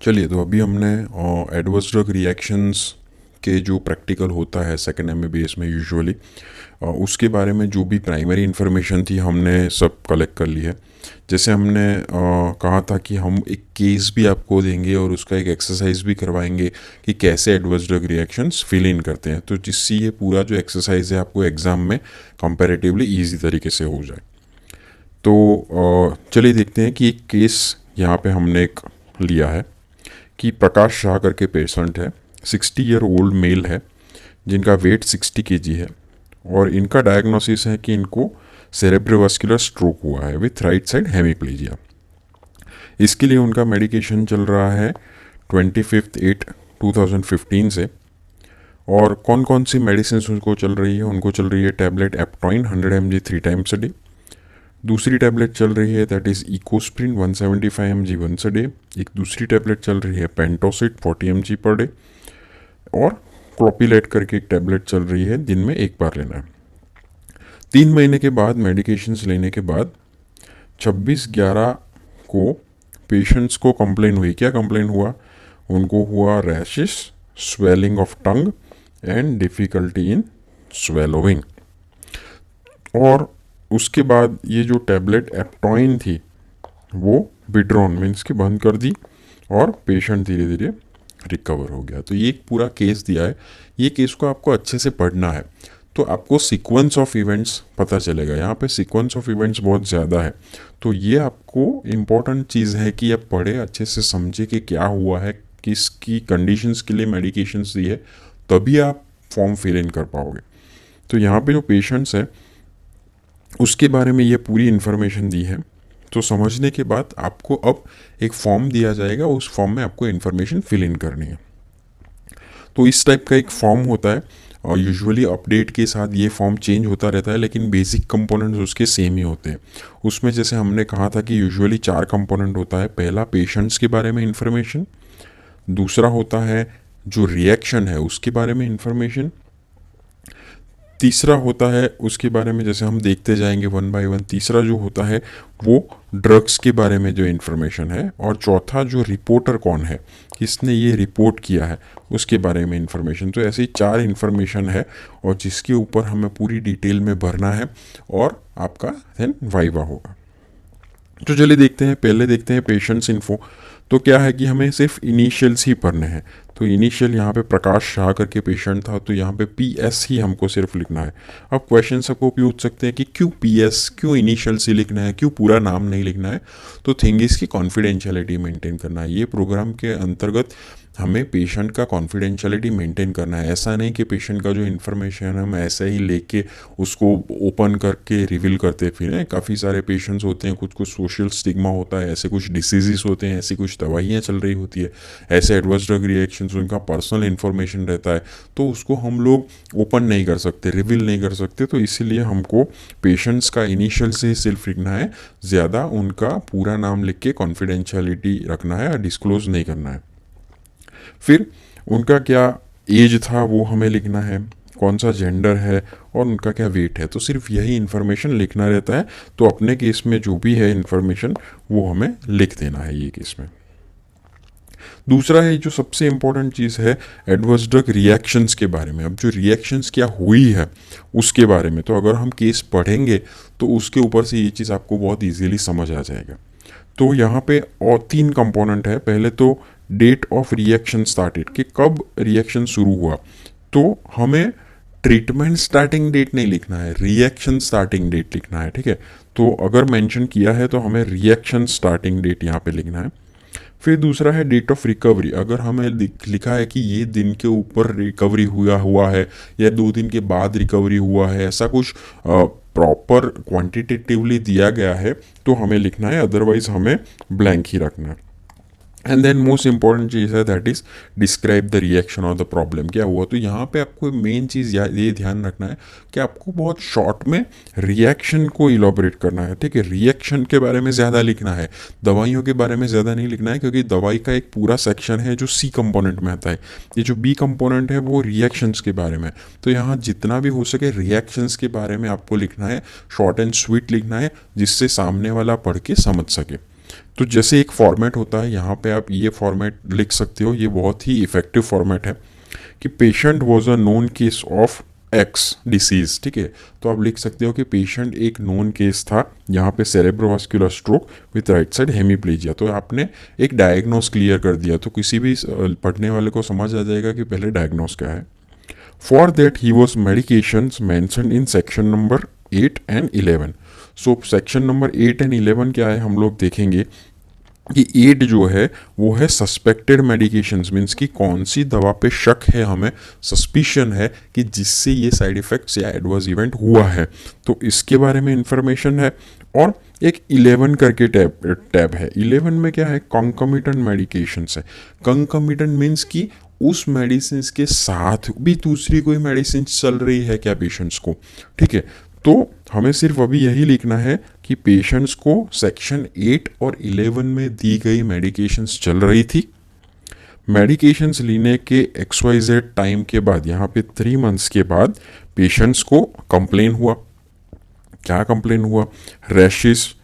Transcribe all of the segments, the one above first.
चलिए, तो अभी हमने एडवर्स ड्रग रिएक्शंस के जो प्रैक्टिकल होता है सेकेंड एमबीबीएस में यूजुअली, उसके बारे में जो भी प्राइमरी इन्फॉर्मेशन थी हमने सब कलेक्ट कर ली है। जैसे हमने कहा था कि हम एक केस भी आपको देंगे और उसका एक एक्सरसाइज भी करवाएंगे कि कैसे adverse drug reactions fill in करते हैं, तो जिससे ये पूरा जो एक्सरसाइज है आपको एग्ज़ाम में कंपैरेटिवली ईजी तरीके से हो जाए। तो चलिए देखते हैं कि एक केस यहाँ पे हमने एक लिया है कि प्रकाश शाह करके पेशेंट है, 60 ईयर ओल्ड मेल है, जिनका वेट 60 kg है और इनका डायग्नोसिस है कि इनको सेरेब्रोवास्कुलर स्ट्रोक हुआ है विथ राइट साइड हेमिप्लीजिया। इसके लिए उनका मेडिकेशन चल रहा है 25/8/2015 से। और कौन कौन सी मेडिसिन उनको चल रही है? उनको चल रही है tablet Eptoin 100 mg 3 times a day. दूसरी टैबलेट चल रही है that is Ecosprin 175 mg once a day. एक दूसरी टैबलेट चल रही है पेंटोसिट 40 mg पर डे। और क्लोपिलेट करके एक टैबलेट चल रही है, दिन में एक बार लेना है। 3 महीने के बाद मेडिकेशंस लेने के बाद 26/11 को पेशेंट्स को कंप्लेन हुई। क्या कंप्लेन हुआ? उनको हुआ rashes, swelling of tongue and difficulty in swallowing. और उसके बाद ये जो टैबलेट एप्टॉइन थी वो विड्रॉन मीन्स कि बंद कर दी और पेशेंट धीरे धीरे रिकवर हो गया। तो ये एक पूरा केस दिया है। ये केस को आपको अच्छे से पढ़ना है तो आपको सीक्वेंस ऑफ इवेंट्स पता चलेगा। यहाँ पे सीक्वेंस ऑफ इवेंट्स बहुत ज़्यादा है, तो ये आपको इम्पॉर्टेंट चीज़ है कि आप पढ़े, अच्छे से समझे कि क्या हुआ है, किसकी कंडीशंस के लिए मेडिकेशंस दी है, तभी आप फॉर्म फिल इन कर पाओगे। तो यहाँ पे जो पेशेंट्स है उसके बारे में ये पूरी इन्फॉर्मेशन दी है। तो समझने के बाद आपको अब एक फॉर्म दिया जाएगा, उस फॉर्म में आपको इन्फॉर्मेशन फिल इन करनी है। तो इस टाइप का एक फॉर्म होता है और यूजुअली अपडेट के साथ ये फॉर्म चेंज होता रहता है, लेकिन बेसिक कंपोनेंट्स उसके सेम ही होते हैं। उसमें जैसे हमने कहा था कि यूजुअली 4 कंपोनेंट होता है। पहला पेशेंट्स के बारे में इन्फॉर्मेशन, दूसरा होता है जो रिएक्शन है उसके बारे में इन्फॉर्मेशन, तीसरा होता है उसके बारे में, जैसे हम देखते जाएंगे वन बाय वन, तीसरा जो होता है वो ड्रग्स के बारे में जो इन्फॉर्मेशन है, और चौथा जो रिपोर्टर कौन है, किसने ये रिपोर्ट किया है, उसके बारे में इन्फॉर्मेशन। तो ऐसे ही 4 इन्फॉर्मेशन है और जिसके ऊपर हमें पूरी डिटेल में भरना है और आपका देन वाइवा होगा। तो चलिए देखते हैं, पहले देखते हैं पेशेंट्स इन्फो। तो क्या है कि हमें सिर्फ इनिशियल्स ही पढ़ने हैं। तो इनिशियल यहाँ पे प्रकाश शाह करके पेशेंट था, तो यहाँ पे PS ही हमको सिर्फ लिखना है। अब क्वेश्चन सबको पूछ सकते हैं कि क्यों PS, क्यों इनिशियल्स ही लिखना है, क्यों पूरा नाम नहीं लिखना है? तो थिंग इज़ की कॉन्फिडेंशियलिटी मेंटेन करना है। ये प्रोग्राम के अंतर्गत हमें पेशेंट का कॉन्फिडेंशियलिटी मेंटेन करना है। ऐसा नहीं कि पेशेंट का जो इन्फॉर्मेशन है हम ऐसे ही लेके उसको ओपन करके रिवील करते फिरें। काफ़ी सारे पेशेंट्स होते हैं, कुछ कुछ सोशल स्टिग्मा होता है, ऐसे कुछ डिसीजेस होते हैं, ऐसी कुछ दवाइयाँ चल रही होती है, ऐसे एडवर्स ड्रग रिएक्शंस, उनका पर्सनल इन्फॉर्मेशन रहता है, तो उसको हम लोग ओपन नहीं कर सकते, रिवील नहीं कर सकते। तो इसीलिए हमको पेशेंट्स का इनिशियल से सिर्फ लिखना है, ज़्यादा उनका पूरा नाम लिख के कॉन्फिडेंशियलिटी रखना है, डिस्क्लोज नहीं करना है। फिर उनका क्या एज था वो हमें लिखना है, कौन सा जेंडर है और उनका क्या वेट है। तो सिर्फ यही इन्फॉर्मेशन लिखना रहता है। तो अपने केस में जो भी है इन्फॉर्मेशन वो हमें लिख देना है ये केस में। दूसरा है जो सबसे इम्पोर्टेंट चीज़ है एडवर्स ड्रग रिएक्शंस के बारे में। अब जो रिएक्शंस क्या हुई है उसके बारे में, तो अगर हम केस पढ़ेंगे तो उसके ऊपर से ये चीज़ आपको बहुत इजीली समझ आ जाएगा। तो यहाँ पे और 3 कंपोनेंट है। पहले तो डेट ऑफ रिएक्शन स्टार्टेड, कि कब रिएक्शन शुरू हुआ। तो हमें ट्रीटमेंट स्टार्टिंग डेट नहीं लिखना है, रिएक्शन स्टार्टिंग डेट लिखना है, ठीक है। तो अगर मेंशन किया है तो हमें रिएक्शन स्टार्टिंग डेट यहाँ पे लिखना है। फिर दूसरा है डेट ऑफ रिकवरी। अगर हमें लिखा है कि ये दिन के ऊपर रिकवरी हुआ है या 2 दिन के बाद रिकवरी हुआ है, ऐसा कुछ प्रॉपर क्वांटिटेटिवली दिया गया है तो हमें लिखना है, अदरवाइज हमें ब्लैंक ही रखना है। एंड देन मोस्ट इंपॉर्टेंट चीज़ है that is describe the reaction और द प्रॉब्लम। क्या हुआ? तो यहाँ पे आपको मेन चीज़ ये ध्यान रखना है कि आपको बहुत शॉर्ट में रिएक्शन को इलॉबरेट करना है, ठीक है। रिएक्शन के बारे में ज़्यादा लिखना है, दवाइयों के बारे में ज़्यादा नहीं लिखना है, क्योंकि दवाई का एक पूरा सेक्शन है जो C कंपोनेंट में आता है। ये जो B कंपोनेंट है वो रिएक्शंस के बारे में। तो यहाँ जितना भी हो सके रिएक्शंस के बारे में आपको लिखना है, शॉर्ट एंड स्वीट लिखना है, जिससे सामने वाला पढ़ के समझ सके। तो जैसे एक फॉर्मेट होता है, यहाँ पे आप ये फॉर्मेट लिख सकते हो, ये बहुत ही इफेक्टिव फॉर्मेट है कि patient was a known case of x disease. ठीक है, तो आप लिख सकते हो कि पेशेंट एक नोन केस था, यहाँ पे cerebrovascular stroke with right side hemiplegia. तो आपने एक डायग्नोस क्लियर कर दिया, तो किसी भी पढ़ने वाले को समझ आ जाएगा कि पहले डायग्नोस क्या है। For that he was medications mentioned in section number 8 and 11। So section number 8 and 11 क्या है, हम लोग देखेंगे कि 8 जो है वो है सस्पेक्टेड मेडिकेशंस, मीन्स कि कौन सी दवा पे शक है, हमें सस्पिशन है कि जिससे ये साइड इफेक्ट्स या एडवर्स इवेंट हुआ है, तो इसके बारे में इंफॉर्मेशन है। और एक 11 करके टैब है। 11 में क्या है, कंकमिटेंट मेडिकेशंस है। कंकमिटेंट मीन्स कि उस मेडिसिन के साथ भी दूसरी कोई मेडिसिन चल रही है क्या पेशेंट्स को। ठीक है, तो हमें सिर्फ अभी यही लिखना है कि पेशेंट्स को सेक्शन 8 और 11 में दी गई मेडिकेशंस चल रही थी। मेडिकेशंस लेने के XYZ टाइम के बाद, यहाँ पे 3 मंथ्स के बाद पेशेंट्स को कंप्लेन हुआ। क्या कंप्लेन हुआ, rashes,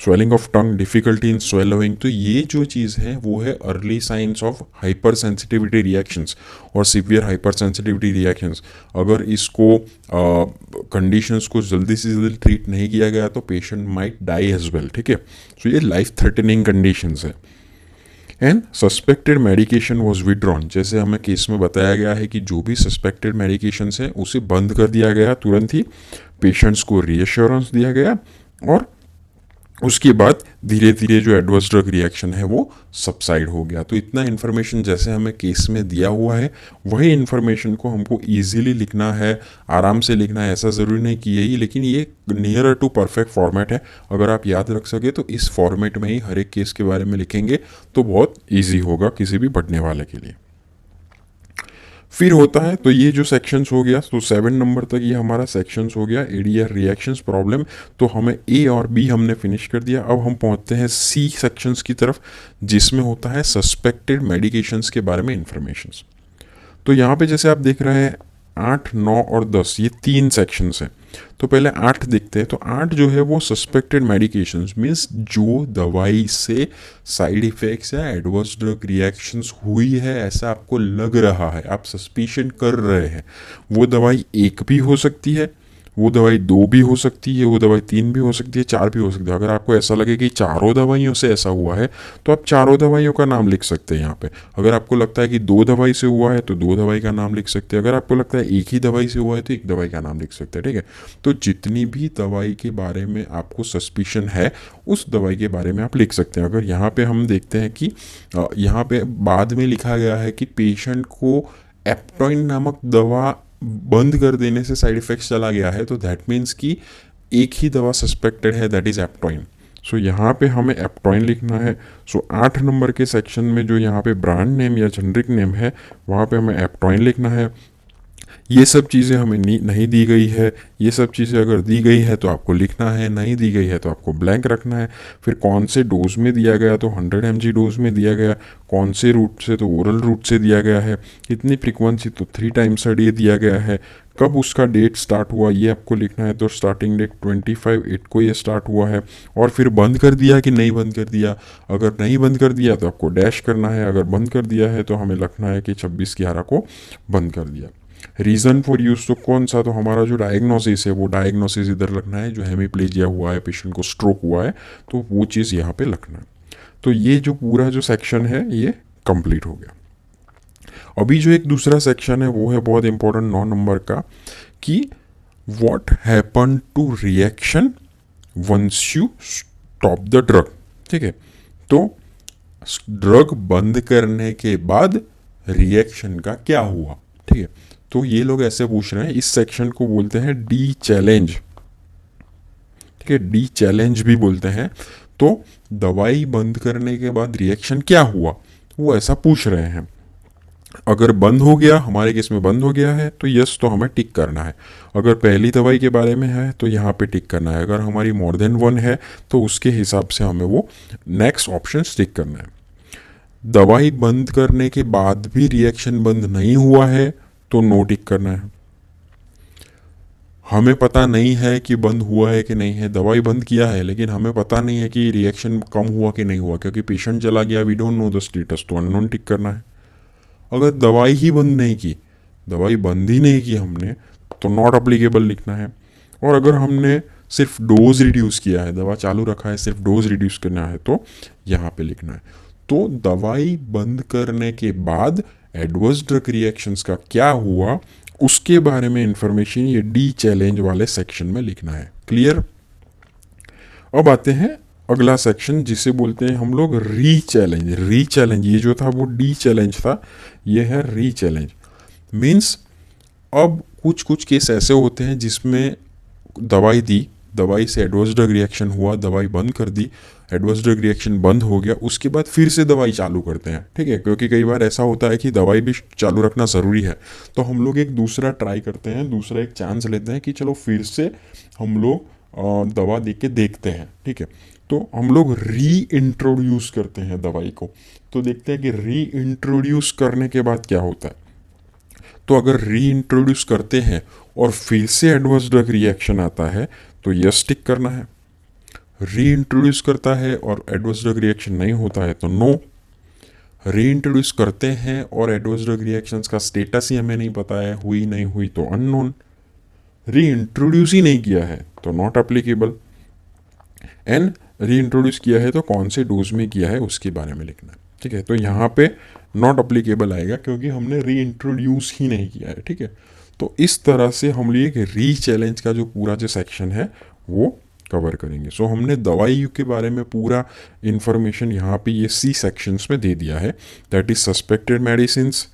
swelling of tongue, difficulty in swallowing. तो ये जो चीज़ है वो है early signs of hyper sensitivity reactions और सिवियर हाइपर सेंसिटिविटी रिएक्शंस। अगर इसको कंडीशंस को जल्दी से जल्दी ट्रीट नहीं किया गया तो patient might die as well. ठीक है, तो ये लाइफ थ्रेटनिंग कंडीशंस है। And suspected medication was withdrawn, जैसे हमें केस में बताया गया है कि जो भी सस्पेक्टेड मेडिकेशन है उसे बंद कर दिया गया तुरंत ही। पेशेंट्स को रीअश्योरेंस दिया गया और उसके बाद धीरे धीरे जो एडवर्स ड्रग रिएक्शन है वो सबसाइड हो गया। तो इतना इन्फॉर्मेशन जैसे हमें केस में दिया हुआ है वही इन्फॉर्मेशन को हमको इजीली लिखना है, आराम से लिखना है। ऐसा ज़रूरी नहीं कि यही, लेकिन ये नियर टू परफेक्ट फॉर्मेट है। अगर आप याद रख सके तो इस फॉर्मेट में ही हर एक केस के बारे में लिखेंगे तो बहुत ईजी होगा किसी भी पढ़ने वाले के लिए। फिर होता है, तो ये जो सेक्शंस हो गया, तो 7 नंबर तक ये हमारा सेक्शंस हो गया, ADR रिएक्शंस प्रॉब्लम। तो हमें A और B हमने फिनिश कर दिया। अब हम पहुंचते हैं C सेक्शंस की तरफ, जिसमें होता है सस्पेक्टेड मेडिकेशंस के बारे में इंफॉर्मेशंस। तो यहाँ पे जैसे आप देख रहे हैं 8, 9 और 10 ये 3 सेक्शंस हैं। तो पहले 8 देखते हैं। तो 8 जो है वो सस्पेक्टेड मेडिकेशंस मीन्स जो दवाई से साइड इफेक्ट्स या एडवर्स ड्रग रिएक्शंस हुई है ऐसा आपको लग रहा है, आप सस्पिशन कर रहे हैं। वो दवाई 1 भी हो सकती है, वो दवाई 2 भी हो सकती है, वो दवाई 3 भी हो सकती है, 4 भी हो सकती है। अगर आपको ऐसा लगे कि चारों दवाइयों से ऐसा हुआ है तो आप चारों दवाइयों का नाम लिख सकते हैं यहाँ पे। अगर आपको लगता है कि 2 दवाई से हुआ है तो 2 दवाई का नाम लिख सकते हैं। अगर आपको लगता है 1 ही दवाई से हुआ है तो 1 दवाई का नाम लिख सकते हैं। ठीक है, तो जितनी भी दवाई के बारे में आपको सस्पिशन है उस दवाई के बारे में आप लिख सकते हैं। अगर यहाँ पे हम देखते हैं कि यहाँ पे बाद में लिखा गया है कि पेशेंट को एप्टॉइन नामक दवा बंद कर देने से साइड इफेक्ट्स चला गया है, तो दैट मीन्स कि एक ही दवा सस्पेक्टेड है, दैट इज एप्टॉइन। सो यहाँ पे हमें एप्टॉइन लिखना है। सो 8 नंबर के सेक्शन में जो यहाँ पे ब्रांड नेम या जेनरिक नेम है वहाँ पे हमें एप्टॉइन लिखना है। ये सब चीज़ें हमें नहीं दी गई है। ये सब चीज़ें अगर दी गई है तो आपको लिखना है, नहीं दी गई है तो आपको ब्लैंक रखना है। फिर कौन से डोज में दिया गया, तो 100 mg डोज में दिया गया। कौन से रूट से, तो ओरल रूट से दिया गया है। कितनी फ्रीक्वेंसी, तो 3 टाइम्स अ डे दिया गया है। कब उसका डेट स्टार्ट हुआ ये आपको लिखना है, तो स्टार्टिंग डेट 25/8 को ये स्टार्ट हुआ है। और फिर बंद कर दिया कि नहीं बंद कर दिया। अगर नहीं बंद कर दिया तो आपको डैश करना है, अगर बंद कर दिया है तो हमें लिखना है कि 26/11 को बंद कर दिया। रीज़न फॉर यूज़ तो कौन सा, तो हमारा जो डायग्नोसिस है वो डायग्नोसिस इधर लिखना है। जो हेमीप्लेजिया हुआ है, पेशेंट को स्ट्रोक हुआ है, तो वो चीज़ यहाँ पे लिखना है। तो ये जो पूरा जो सेक्शन है ये कंप्लीट हो गया। अभी जो एक दूसरा सेक्शन है वो है बहुत इंपॉर्टेंट 9 नंबर का, कि what happen to reaction once you stop the drug. ठीक है, तो ड्रग बंद करने के बाद रिएक्शन का क्या हुआ। ठीक है, तो ये लोग ऐसे पूछ रहे हैं, इस सेक्शन को बोलते हैं डी चैलेंज। ठीक है, डी चैलेंज भी बोलते हैं। तो दवाई बंद करने के बाद रिएक्शन क्या हुआ वो ऐसा पूछ रहे हैं। अगर बंद हो गया, हमारे केस में बंद हो गया है तो यस, तो हमें टिक करना है। अगर पहली दवाई के बारे में है तो यहाँ पे टिक करना है। अगर हमारी मोर देन 1 है तो उसके हिसाब से हमें वो नेक्स्ट ऑप्शन टिक करना है। दवाई बंद करने के बाद भी रिएक्शन बंद नहीं हुआ है तो नो टिक करना है। हमें पता नहीं है कि बंद हुआ है कि नहीं है, दवाई बंद किया है लेकिन हमें पता नहीं है कि रिएक्शन कम हुआ कि नहीं हुआ, क्योंकि पेशेंट चला गया, we don't know the status, तो अननोन टिक करना है। अगर दवाई ही बंद नहीं की, दवाई बंद ही नहीं की हमने, तो नॉट अप्लीकेबल लिखना है। और अगर हमने सिर्फ डोज रिड्यूस किया है, दवा चालू रखा है, सिर्फ डोज रिड्यूस करना है, तो यहाँ पे लिखना है। तो दवाई बंद करने के बाद एडवर्स ड्रग रिएक्शंस का क्या हुआ उसके बारे में इंफॉर्मेशन ये डी चैलेंज वाले सेक्शन में लिखना है। क्लियर? अब आते हैं अगला सेक्शन जिसे बोलते हैं हम लोग री चैलेंज। री चैलेंज, ये जो था वो डी चैलेंज था, ये है री चैलेंज। मीन्स अब कुछ कुछ केस ऐसे होते हैं जिसमें दवाई दी, दवाई से एडवर्स ड्रग रिएक्शन हुआ, दवाई बंद कर दी, एडवर्स ड्रग रिएक्शन बंद हो गया, उसके बाद फिर से दवाई चालू करते हैं। ठीक है, क्योंकि कई बार ऐसा होता है कि दवाई भी चालू रखना ज़रूरी है, तो हम लोग एक दूसरा ट्राई करते हैं, दूसरा एक चांस लेते हैं कि चलो फिर से हम लोग दवा दे के देखते हैं। ठीक है, तो हम लोग री इंट्रोड्यूस करते हैं दवाई को। तो देखते हैं कि री इंट्रोड्यूस करने के बाद क्या होता है। तो अगर री इंट्रोड्यूस करते हैं और फिर से एडवर्स ड्रग रिएक्शन आता है तो यस टिक करना है। री इंट्रोड्यूस करता है और एडवर्स ड्रग रिएक्शन नहीं होता है तो नो। री इंट्रोड्यूस करते हैं और एडवर्स ड्रग रिएक्शंस का स्टेटस ही हमें नहीं पता है, हुई नहीं हुई तो अननोन। री इंट्रोड्यूस ही नहीं किया है तो not applicable. And re introduce किया है तो कौन से डोज में किया है उसके बारे में लिखना है। ठीक है, तो यहाँ पे नॉट अप्लीकेबल आएगा क्योंकि हमने री इंट्रोड्यूस ही नहीं किया है। ठीक है, तो इस तरह से हम लिए कि री चैलेंज का जो पूरा जो सेक्शन है वो कवर करेंगे। सो हमने दवाई के बारे में पूरा इंफॉर्मेशन यहाँ पे ये सी सेक्शंस में दे दिया है। दैट इज सस्पेक्टेड मेडिसिन्स,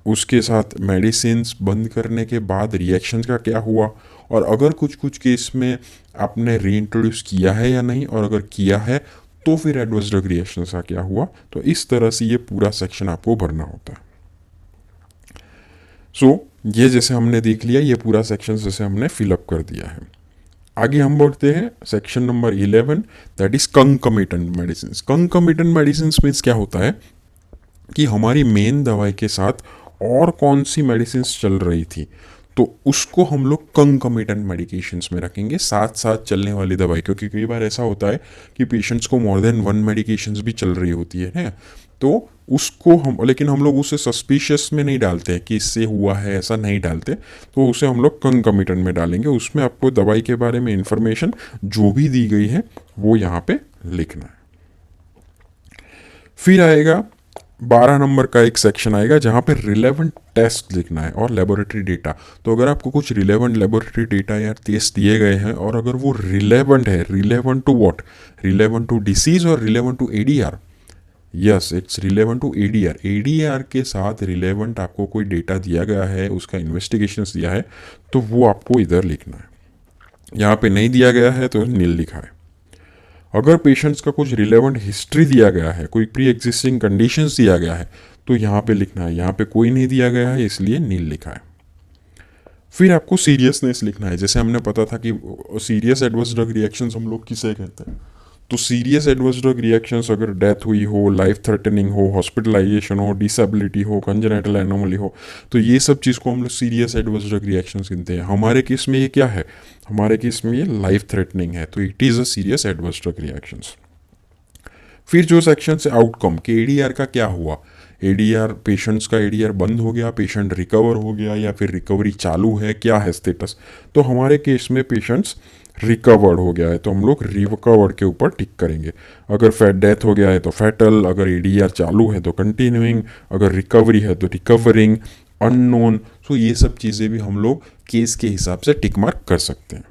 उसके साथ मेडिसिन्स बंद करने के बाद रिएक्शंस का क्या हुआ, और अगर कुछ कुछ केस में आपने री इंट्रोड्यूस किया है या नहीं, और अगर किया है तो फिर एडवर्स ड्रग रिएक्शंस का क्या हुआ। तो इस तरह से ये पूरा सेक्शन आपको भरना होता है। सो ये जैसे हमने देख लिया, ये पूरा सेक्शन जैसे हमने फिलअप कर दिया है। आगे हम बढ़ते हैं section number 11, that is concomitant medicine. Concomitant medicine means क्या होता है कि हमारी मेन दवाई के साथ और कौन सी मेडिसिन चल रही थी, तो उसको हम लोग कंकमिटेंट मेडिकेशंस में रखेंगे, साथ साथ चलने वाली दवाई। क्योंकि कई बार ऐसा होता है कि पेशेंट्स को मोर देन वन मेडिकेशंस भी चल रही होती है, तो उसको हम, लेकिन हम लोग उसे सस्पिशियस में नहीं डालते हैं कि इससे हुआ है, ऐसा नहीं डालते, तो उसे हम लोग कंकमिटेंट में डालेंगे। उसमें आपको दवाई के बारे में इंफॉर्मेशन जो भी दी गई है वो यहाँ पे लिखना है। फिर आएगा 12 नंबर का एक सेक्शन आएगा जहाँ पे रिलेवेंट टेस्ट लिखना है और लेबोरेटरी डेटा। तो अगर आपको कुछ रिलेवेंट लेबोरेटरी डेटा या टेस्ट दिए गए हैं और अगर वो रिलेवेंट है, relevant to what, relevant to disease और relevant to ADR, yes it's relevant to ADR. ADR के साथ रिलेवेंट आपको कोई डेटा दिया गया है, उसका इन्वेस्टिगेशंस दिया है, तो वो आपको इधर लिखना है। यहाँ पे नहीं दिया गया है तो नील लिखा है। अगर पेशेंट्स का कुछ रिलेवेंट हिस्ट्री दिया गया है, कोई प्री एग्जिस्टिंग कंडीशंस दिया गया है, तो यहाँ पे लिखना है। यहाँ पे कोई नहीं दिया गया है इसलिए नील लिखा है। फिर आपको सीरियसनेस लिखना है। जैसे हमने पता था कि सीरियस एडवर्स ड्रग रिएक्शंस हम लोग किसे कहते हैं, तो सीरियस एडवर्स ड्रग रिएक्शंस अगर डेथ हुई हो, लाइफ थ्रेटनिंग हो, हॉस्पिटलाइजेशन हो, डिसेबिलिटी हो, कंजेनिटल एनोमली हो, तो ये सब चीज़ को हम लोग सीरियस एडवर्स ड्रग रिएक्शंस गिनते हैं। हमारे केस में ये क्या है, हमारे केस में ये लाइफ थ्रेटनिंग है, तो it is a serious adverse drug reactions. फिर जो सेक्शन से आउटकम के एडीआर का क्या हुआ, एडीआर पेशेंट्स का एडीआर बंद हो गया, पेशेंट रिकवर हो गया या फिर रिकवरी चालू है, क्या है स्टेटस। तो हमारे केस में पेशेंट्स रिकवर्ड हो गया है तो हम लोग रिकवर्ड के ऊपर टिक करेंगे। अगर फैट डेथ हो गया है तो फैटल, अगर एडीआर चालू है तो कंटिन्यूइंग, अगर रिकवरी है तो रिकवरिंग, अननोन। तो ये सब चीज़ें भी हम लोग केस के हिसाब से टिक मार्क कर सकते हैं।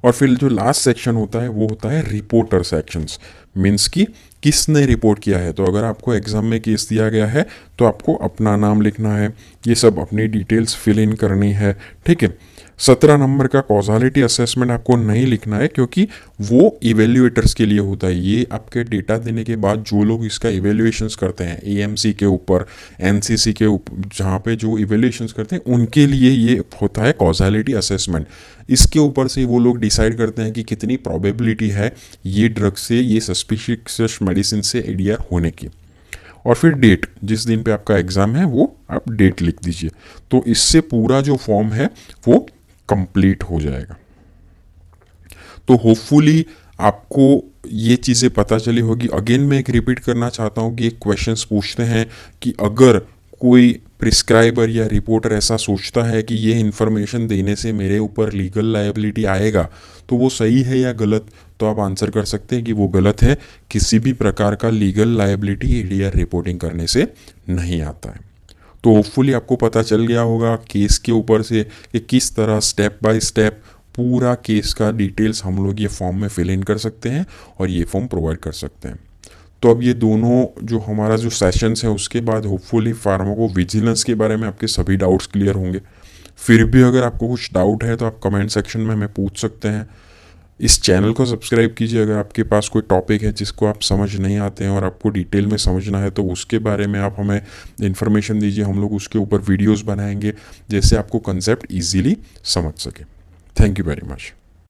और फिर जो लास्ट सेक्शन होता है वो होता है रिपोर्टर सेक्शंस। मीन्स कि किसने रिपोर्ट किया है। तो अगर आपको एग्जाम में केस दिया गया है तो आपको अपना नाम लिखना है, ये सब अपनी डिटेल्स फिल इन करनी है। ठीक है, 17 नंबर का कॉजालिटी असेसमेंट आपको नहीं लिखना है क्योंकि वो इवेल्युएटर्स के लिए होता है। ये आपके डेटा देने के बाद जो लोग इसका इवेल्युएशंस करते हैं एएमसी के ऊपर, एनसीसी के ऊपर, जहाँ पे जो इवेल्युएशंस करते हैं उनके लिए ये होता है कॉजालिटी असेसमेंट। इसके ऊपर से वो लोग डिसाइड करते हैं कि कितनी प्रोबेबिलिटी है ये ड्रग से, ये सस्पिशियस मेडिसिन से एडीआर होने की। और फिर डेट, जिस दिन पे आपका एग्ज़ाम है वो आप डेट लिख दीजिए। तो इससे पूरा जो फॉर्म है वो कंप्लीट हो जाएगा। तो होपफुली आपको ये चीज़ें पता चली होगी। अगेन मैं एक रिपीट करना चाहता हूँ कि एक क्वेश्चंस पूछते हैं कि अगर कोई प्रिस्क्राइबर या रिपोर्टर ऐसा सोचता है कि ये इन्फॉर्मेशन देने से मेरे ऊपर लीगल लायबिलिटी आएगा, तो वो सही है या गलत? तो आप आंसर कर सकते हैं कि वो गलत है। किसी भी प्रकार का लीगल लायबिलिटी एडीआर रिपोर्टिंग करने से नहीं आता है। तो होपफुली आपको पता चल गया होगा केस के ऊपर से कि किस तरह स्टेप बाय स्टेप पूरा केस का डिटेल्स हम लोग ये फॉर्म में फिल इन कर सकते हैं और ये फॉर्म प्रोवाइड कर सकते हैं। तो अब ये दोनों जो हमारा जो सेशंस है उसके बाद होपफुली फार्माकोविजिलेंस के बारे में आपके सभी डाउट्स क्लियर होंगे। फिर भी अगर आपको कुछ डाउट है तो आप कमेंट सेक्शन में हमें पूछ सकते हैं। इस चैनल को सब्सक्राइब कीजिए अगर आपके पास कोई टॉपिक है जिसको आप समझ नहीं आते हैं और आपको डिटेल में समझना है, तो उसके बारे में आप हमें इन्फॉर्मेशन दीजिए। हम लोग उसके ऊपर वीडियोस बनाएंगे जैसे आपको कंसेप्ट इजीली समझ सके। Thank you very much.